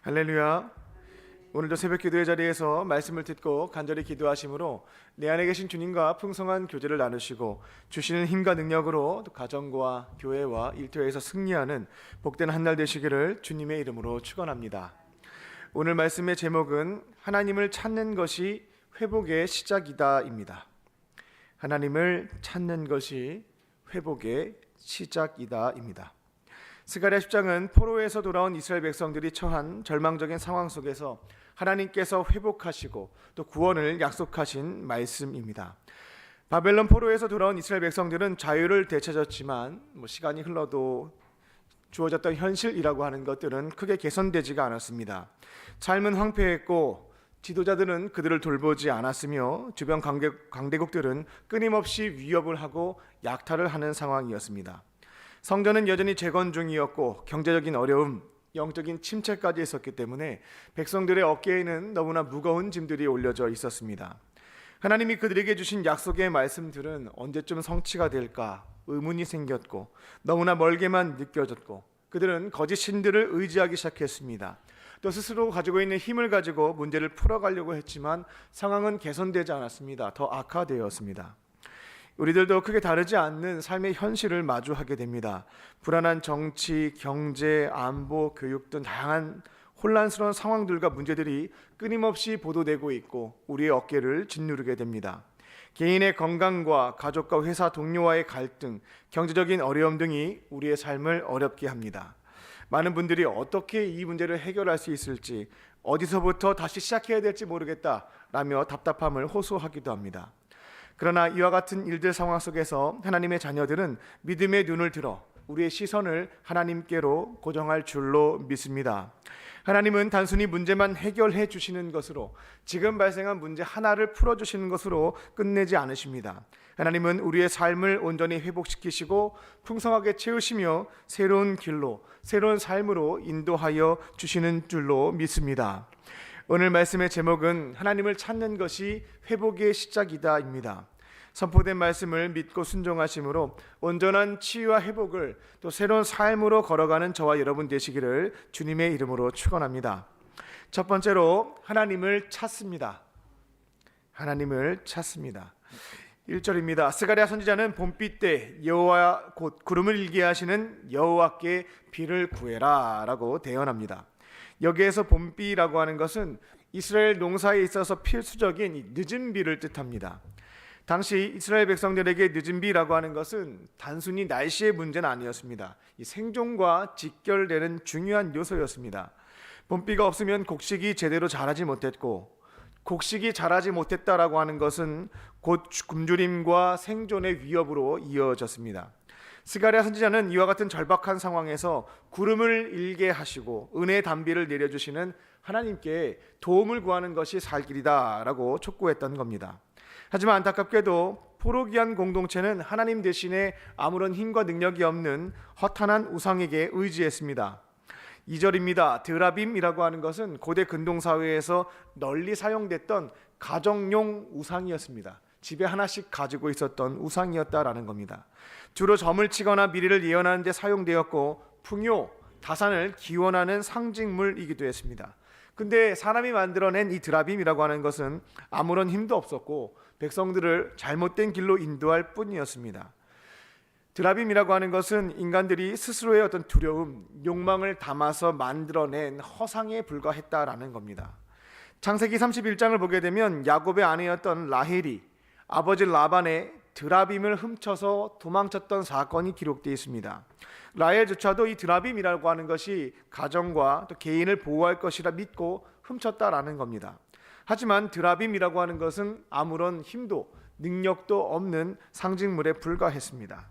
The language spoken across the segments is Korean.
할렐루야. 오늘도 새벽 기도의 자리에서 말씀을 듣고 간절히 기도하심으로 내 안에 계신 주님과 풍성한 교제를 나누시고 주시는 힘과 능력으로 가정과 교회와 일터에서 승리하는 복된 한 날 되시기를 주님의 이름으로 축원합니다. 오늘 말씀의 제목은 하나님을 찾는 것이 회복의 시작이다입니다. 하나님을 찾는 것이 회복의 시작이다입니다. 스가랴 10장은 포로에서 돌아온 이스라엘 백성들이 처한 절망적인 상황 속에서 하나님께서 회복하시고 또 구원을 약속하신 말씀입니다. 바벨론 포로에서 돌아온 이스라엘 백성들은 자유를 되찾았지만 시간이 흘러도 주어졌던 현실이라고 하는 것들은 크게 개선되지가 않았습니다. 삶은 황폐했고 지도자들은 그들을 돌보지 않았으며 주변 강대국들은 끊임없이 위협을 하고 약탈을 하는 상황이었습니다. 성전은 여전히 재건 중이었고 경제적인 어려움, 영적인 침체까지 있었기 때문에 백성들의 어깨에는 너무나 무거운 짐들이 올려져 있었습니다. 하나님이 그들에게 주신 약속의 말씀들은 언제쯤 성취가 될까 의문이 생겼고 너무나 멀게만 느껴졌고 그들은 거짓 신들을 의지하기 시작했습니다. 또 스스로 가지고 있는 힘을 가지고 문제를 풀어가려고 했지만 상황은 개선되지 않았습니다. 더 악화되었습니다. 우리들도 크게 다르지 않는 삶의 현실을 마주하게 됩니다. 불안한 정치, 경제, 안보, 교육 등 다양한 혼란스러운 상황들과 문제들이 끊임없이 보도되고 있고 우리의 어깨를 짓누르게 됩니다. 개인의 건강과 가족과 회사 동료와의 갈등, 경제적인 어려움 등이 우리의 삶을 어렵게 합니다. 많은 분들이 어떻게 이 문제를 해결할 수 있을지, 어디서부터 다시 시작해야 될지 모르겠다라며 답답함을 호소하기도 합니다. 그러나 이와 같은 일들 상황 속에서 하나님의 자녀들은 믿음의 눈을 들어 우리의 시선을 하나님께로 고정할 줄로 믿습니다. 하나님은 단순히 문제만 해결해 주시는 것으로, 지금 발생한 문제 하나를 풀어주시는 것으로 끝내지 않으십니다. 하나님은 우리의 삶을 온전히 회복시키시고 풍성하게 채우시며 새로운 길로, 새로운 삶으로 인도하여 주시는 줄로 믿습니다. 오늘 말씀의 제목은 하나님을 찾는 것이 회복의 시작이다입니다. 선포된 말씀을 믿고 순종하심으로 온전한 치유와 회복을 또 새로운 삶으로 걸어가는 저와 여러분 되시기를 주님의 이름으로 축원합니다. 첫 번째로 하나님을 찾습니다. 하나님을 찾습니다. 1절입니다. 스가랴 선지자는 봄비 때 여호와 곧 구름을 일게 하시는 여호와께 비를 구해라 라고 대언합니다. 여기에서 봄비라고 하는 것은 이스라엘 농사에 있어서 필수적인 늦은 비를 뜻합니다. 당시 이스라엘 백성들에게 늦은 비라고 하는 것은 단순히 날씨의 문제는 아니었습니다. 이 생존과 직결되는 중요한 요소였습니다. 봄비가 없으면 곡식이 제대로 자라지 못했고, 곡식이 자라지 못했다라고 하는 것은 곧 굶주림과 생존의 위협으로 이어졌습니다. 스가랴 선지자는 이와 같은 절박한 상황에서 구름을 일게 하시고 은혜의 단비를 내려주시는 하나님께 도움을 구하는 것이 살 길이다 라고 촉구했던 겁니다. 하지만 안타깝게도 포로기한 공동체는 하나님 대신에 아무런 힘과 능력이 없는 허탄한 우상에게 의지했습니다. 2절입니다. 드라빔이라고 하는 것은 고대 근동사회에서 널리 사용됐던 가정용 우상이었습니다. 집에 하나씩 가지고 있었던 우상이었다라는 겁니다. 주로 점을 치거나 미래를 예언하는 데 사용되었고 풍요, 다산을 기원하는 상징물이기도 했습니다. 근데 사람이 만들어낸 이 드라빔이라고 하는 것은 아무런 힘도 없었고 백성들을 잘못된 길로 인도할 뿐이었습니다. 드라빔이라고 하는 것은 인간들이 스스로의 어떤 두려움, 욕망을 담아서 만들어낸 허상에 불과했다라는 겁니다. 창세기 31장을 보게 되면 야곱의 아내였던 라헬이 아버지 라반의 드라빔을 훔쳐서 도망쳤던 사건이 기록되어 있습니다. 라헬조차도 이 드라빔이라고 하는 것이 가정과 또 개인을 보호할 것이라 믿고 훔쳤다라는 겁니다. 하지만 드라빔이라고 하는 것은 아무런 힘도 능력도 없는 상징물에 불과했습니다.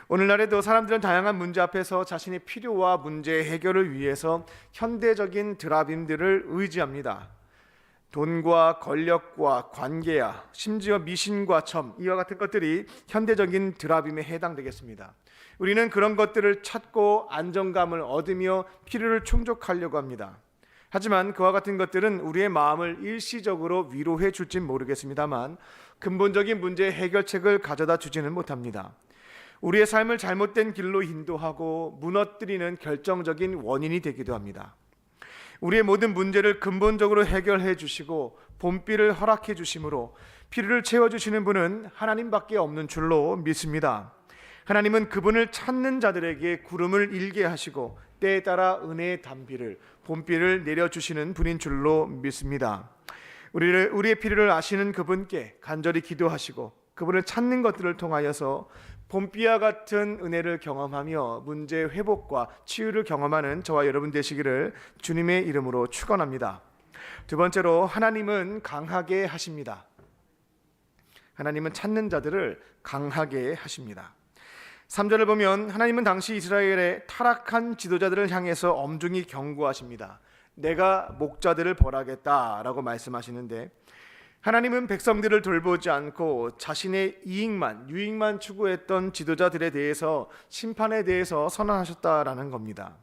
오늘날에도 사람들은 다양한 문제 앞에서 자신의 필요와 문제 해결을 위해서 현대적인 드라빔들을 의지합니다. 돈과 권력과 관계야, 심지어 미신과 점, 이와 같은 것들이 현대적인 드라빔에 해당되겠습니다. 우리는 그런 것들을 찾고 안정감을 얻으며 필요를 충족하려고 합니다. 하지만 그와 같은 것들은 우리의 마음을 일시적으로 위로해 줄진 모르겠습니다만 근본적인 문제의 해결책을 가져다 주지는 못합니다. 우리의 삶을 잘못된 길로 인도하고 무너뜨리는 결정적인 원인이 되기도 합니다. 우리의 모든 문제를 근본적으로 해결해 주시고 봄비를 허락해 주심으로 필요를 채워주시는 분은 하나님밖에 없는 줄로 믿습니다. 하나님은 그분을 찾는 자들에게 구름을 일게 하시고 때에 따라 은혜의 단비를 봄비를 내려주시는 분인 줄로 믿습니다. 우리의 필요를 아시는 그분께 간절히 기도하시고 그분을 찾는 것들을 통하여서 봄비와 같은 은혜를 경험하며 문제 회복과 치유를 경험하는 저와 여러분 되시기를 주님의 이름으로 축원합니다. 두 번째로, 하나님은 강하게 하십니다. 하나님은 찾는 자들을 강하게 하십니다. 3절을 보면 하나님은 당시 이스라엘의 타락한 지도자들을 향해서 엄중히 경고하십니다. 내가 목자들을 벌하겠다라고 말씀하시는데, 하나님은 백성들을 돌보지 않고 자신의 유익만 추구했던 지도자들에 대해서 심판에 대해서 선언하셨다라는 겁니다.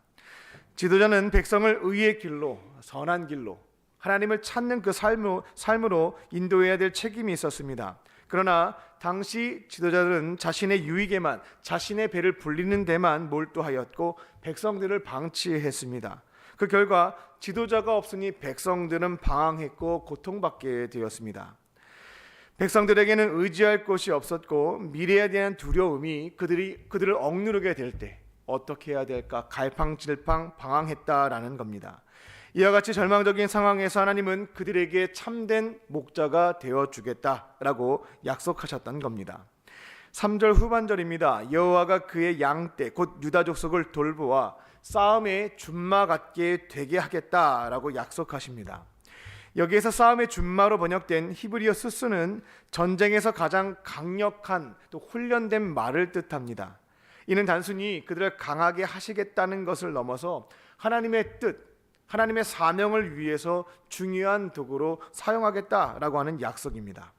지도자는 백성을 의의 길로, 선한 길로, 하나님을 찾는 그 삶으로 인도해야 될 책임이 있었습니다. 그러나 당시 지도자들은 자신의 유익에만, 자신의 배를 불리는 데만 몰두하였고 백성들을 방치했습니다. 그 결과 지도자가 없으니 백성들은 방황했고 고통받게 되었습니다. 백성들에게는 의지할 곳이 없었고 미래에 대한 두려움이 그들을 억누르게 될 때 어떻게 해야 될까 갈팡질팡 방황했다라는 겁니다. 이와 같이 절망적인 상황에서 하나님은 그들에게 참된 목자가 되어주겠다라고 약속하셨던 겁니다. 3절 후반절입니다. 여호와가 그의 양떼 곧 유다 족속을 돌보아 싸움의 준마 같게 되게 하겠다라고 약속하십니다. 여기에서 싸움의 준마로 번역된 히브리어 스스는 전쟁에서 가장 강력한 또 훈련된 말을 뜻합니다. 이는 단순히 그들을 강하게 하시겠다는 것을 넘어서 하나님의 뜻, 하나님의 사명을 위해서 중요한 도구로 사용하겠다라고 하는 약속입니다.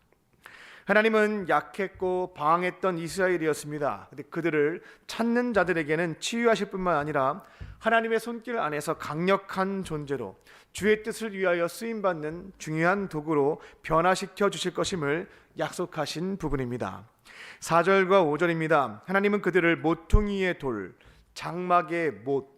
하나님은 약했고 방황했던 이스라엘이었습니다. 근데 그들을 찾는 자들에게는 치유하실 뿐만 아니라 하나님의 손길 안에서 강력한 존재로 주의 뜻을 위하여 쓰임받는 중요한 도구로 변화시켜 주실 것임을 약속하신 부분입니다. 4절과 5절입니다. 하나님은 그들을 모퉁이의 돌, 장막의 못,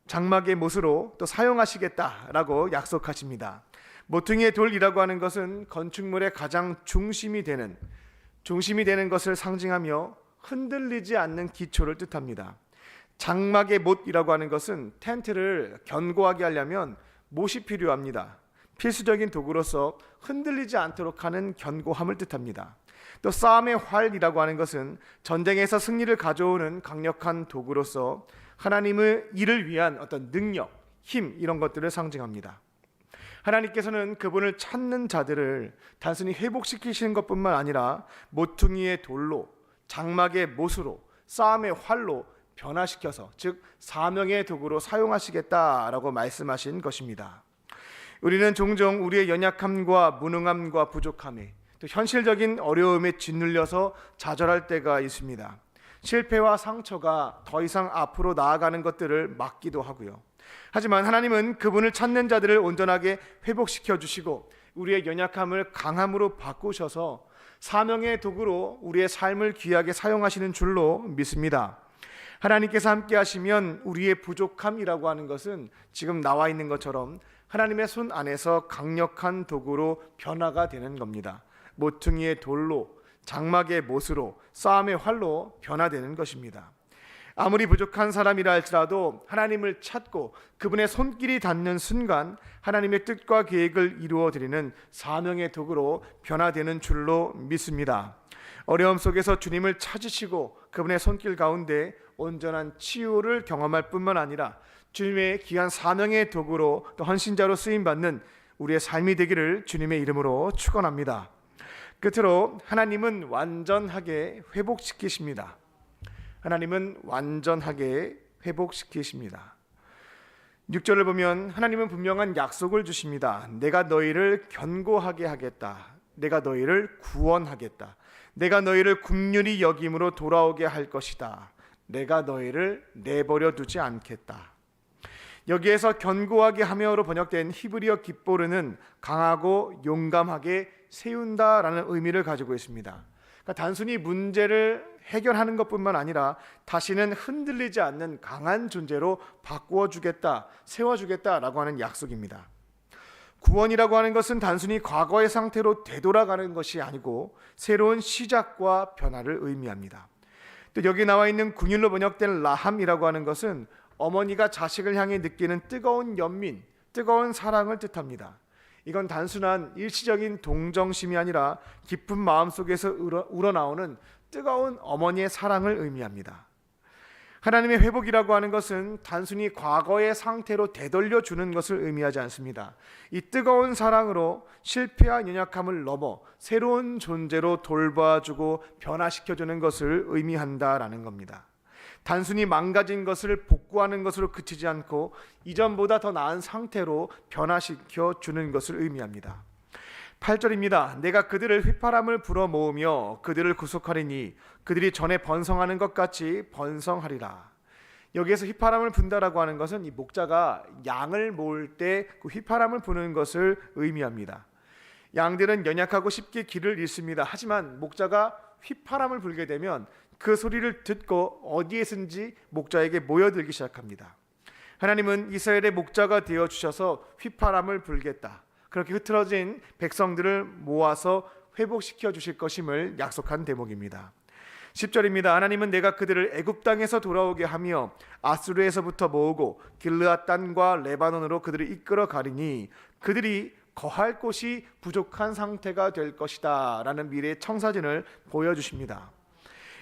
장막의 못으로 또 사용하시겠다라고 약속하십니다. 모퉁이의 돌이라고 하는 것은 건축물의 가장 중심이 되는 것을 상징하며 흔들리지 않는 기초를 뜻합니다. 장막의 못이라고 하는 것은 텐트를 견고하게 하려면 못이 필요합니다. 필수적인 도구로서 흔들리지 않도록 하는 견고함을 뜻합니다. 또 싸움의 활이라고 하는 것은 전쟁에서 승리를 가져오는 강력한 도구로서 하나님의 일을 위한 어떤 능력, 힘 이런 것들을 상징합니다. 하나님께서는 그분을 찾는 자들을 단순히 회복시키시는 것뿐만 아니라 모퉁이의 돌로, 장막의 못으로, 싸움의 활로 변화시켜서 즉 사명의 도구로 사용하시겠다라고 말씀하신 것입니다. 우리는 종종 우리의 연약함과 무능함과 부족함에 또 현실적인 어려움에 짓눌려서 좌절할 때가 있습니다. 실패와 상처가 더 이상 앞으로 나아가는 것들을 막기도 하고요. 하지만 하나님은 그분을 찾는 자들을 온전하게 회복시켜 주시고 우리의 연약함을 강함으로 바꾸셔서 사명의 도구로 우리의 삶을 귀하게 사용하시는 줄로 믿습니다. 하나님께서 함께 하시면 우리의 부족함이라고 하는 것은 지금 나와 있는 것처럼 하나님의 손 안에서 강력한 도구로 변화가 되는 겁니다. 모퉁이의 돌로, 장막의 못으로, 싸움의 활로 변화되는 것입니다. 아무리 부족한 사람이라 할지라도 하나님을 찾고 그분의 손길이 닿는 순간 하나님의 뜻과 계획을 이루어드리는 사명의 도구로 변화되는 줄로 믿습니다. 어려움 속에서 주님을 찾으시고 그분의 손길 가운데 온전한 치유를 경험할 뿐만 아니라 주님의 귀한 사명의 도구로 또 헌신자로 쓰임받는 우리의 삶이 되기를 주님의 이름으로 축원합니다. 끝으로 하나님은 완전하게 회복시키십니다. 하나님은 완전하게 회복시키십니다. 6절을 보면 하나님은 분명한 약속을 주십니다. 내가 너희를 견고하게 하겠다. 내가 너희를 구원하겠다. 내가 너희를 긍휼히 여김으로 돌아오게 할 것이다. 내가 너희를 내버려 두지 않겠다. 여기에서 견고하게 하며로 번역된 히브리어 깃보르는 강하고 용감하게 세운다라는 의미를 가지고 있습니다. 그러니까 단순히 문제를 해결하는 것뿐만 아니라 다시는 흔들리지 않는 강한 존재로 바꾸어 주겠다, 세워 주겠다라고 하는 약속입니다. 구원이라고 하는 것은 단순히 과거의 상태로 되돌아가는 것이 아니고 새로운 시작과 변화를 의미합니다. 또 여기 나와 있는 궁율로 번역된 라함이라고 하는 것은 어머니가 자식을 향해 느끼는 뜨거운 연민, 뜨거운 사랑을 뜻합니다. 이건 단순한 일시적인 동정심이 아니라 깊은 마음 속에서 우러나오는 뜨거운 어머니의 사랑을 의미합니다. 하나님의 회복이라고 하는 것은 단순히 과거의 상태로 되돌려 주는 것을 의미하지 않습니다. 이 뜨거운 사랑으로 실패와 연약함을 넘어 새로운 존재로 돌봐주고 변화시켜주는 것을 의미한다라는 겁니다. 단순히 망가진 것을 복구하는 것으로 그치지 않고 이전보다 더 나은 상태로 변화시켜 주는 것을 의미합니다. 8절입니다. 내가 그들을 휘파람을 불어 모으며 그들을 구속하리니 그들이 전에 번성하는 것 같이 번성하리라. 여기에서 휘파람을 분다라고 하는 것은 이 목자가 양을 모을 때 그 휘파람을 부는 것을 의미합니다. 양들은 연약하고 쉽게 길을 잃습니다. 하지만 목자가 휘파람을 불게 되면 그 소리를 듣고 어디에선지 목자에게 모여들기 시작합니다. 하나님은 이스라엘의 목자가 되어 주셔서 휘파람을 불겠다, 그렇게 흐트러진 백성들을 모아서 회복시켜 주실 것임을 약속한 대목입니다. 10절입니다. 하나님은 내가 그들을 애굽 땅에서 돌아오게 하며 아수르에서부터 모으고 길르앗 땅과 레바논으로 그들을 이끌어 가리니 그들이 거할 곳이 부족한 상태가 될 것이다 라는 미래의 청사진을 보여주십니다.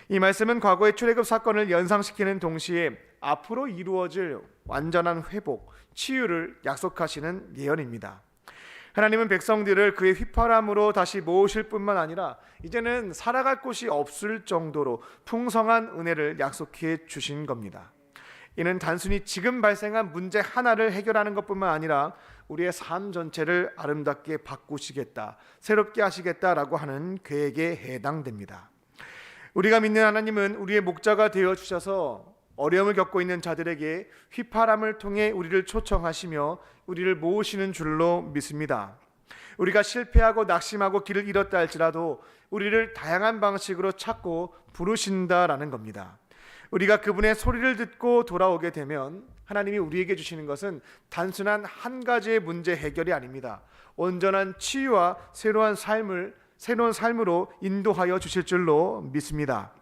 이 말씀은 과거의 출애굽 사건을 연상시키는 동시에 앞으로 이루어질 완전한 회복, 치유를 약속하시는 예언입니다. 하나님은 백성들을 그의 휘파람으로 다시 모으실 뿐만 아니라 이제는 살아갈 곳이 없을 정도로 풍성한 은혜를 약속해 주신 겁니다. 이는 단순히 지금 발생한 문제 하나를 해결하는 것뿐만 아니라 우리의 삶 전체를 아름답게 바꾸시겠다, 새롭게 하시겠다라고 하는 계획에 해당됩니다. 우리가 믿는 하나님은 우리의 목자가 되어 주셔서 어려움을 겪고 있는 자들에게 휘파람을 통해 우리를 초청하시며 우리를 모으시는 줄로 믿습니다. 우리가 실패하고 낙심하고 길을 잃었다 할지라도 우리를 다양한 방식으로 찾고 부르신다라는 겁니다. 우리가 그분의 소리를 듣고 돌아오게 되면 하나님이 우리에게 주시는 것은 단순한 한 가지의 문제 해결이 아닙니다. 온전한 치유와 새로운 삶으로 인도하여 주실 줄로 믿습니다.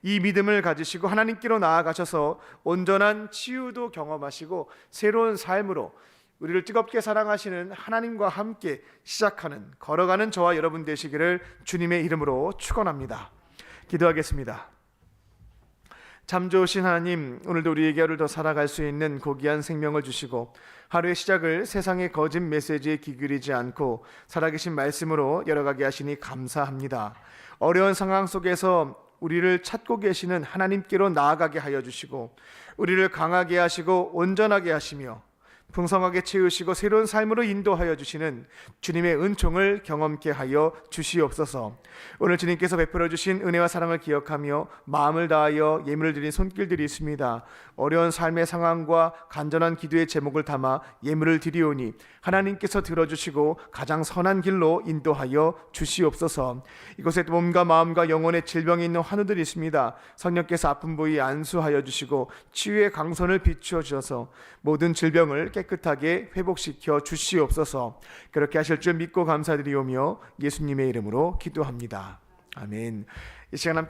이 믿음을 가지시고 하나님께로 나아가셔서 온전한 치유도 경험하시고 새로운 삶으로 우리를 뜨겁게 사랑하시는 하나님과 함께 시작하는, 걸어가는 저와 여러분 되시기를 주님의 이름으로 축원합니다. 기도하겠습니다. 참 좋으신 하나님, 오늘도 우리에게 하루를 더 살아갈 수 있는 고귀한 생명을 주시고 하루의 시작을 세상의 거짓 메시지에 기울이지 않고 살아계신 말씀으로 열어가게 하시니 감사합니다. 어려운 상황 속에서 우리를 찾고 계시는 하나님께로 나아가게 하여 주시고 우리를 강하게 하시고 온전하게 하시며 풍성하게 채우시고 새로운 삶으로 인도하여 주시는 주님의 은총을 경험케 하여 주시옵소서. 오늘 주님께서 베풀어 주신 은혜와 사랑을 기억하며 마음을 다하여 예물을 드린 손길들이 있습니다. 어려운 삶의 상황과 간절한 기도의 제목을 담아 예물을 드리오니 하나님께서 들어주시고 가장 선한 길로 인도하여 주시옵소서. 이곳에 몸과 마음과 영혼의 질병이 있는 환우들이 있습니다. 성령께서 아픈 부위 안수하여 주시고 치유의 강선을 비추어 주셔서 모든 질병을 깨끗하게 회복시켜 주시옵소서. 그렇게 하실 줄 믿고 감사드리오며 예수님의 이름으로 기도합니다. 아멘. 이 시간 함께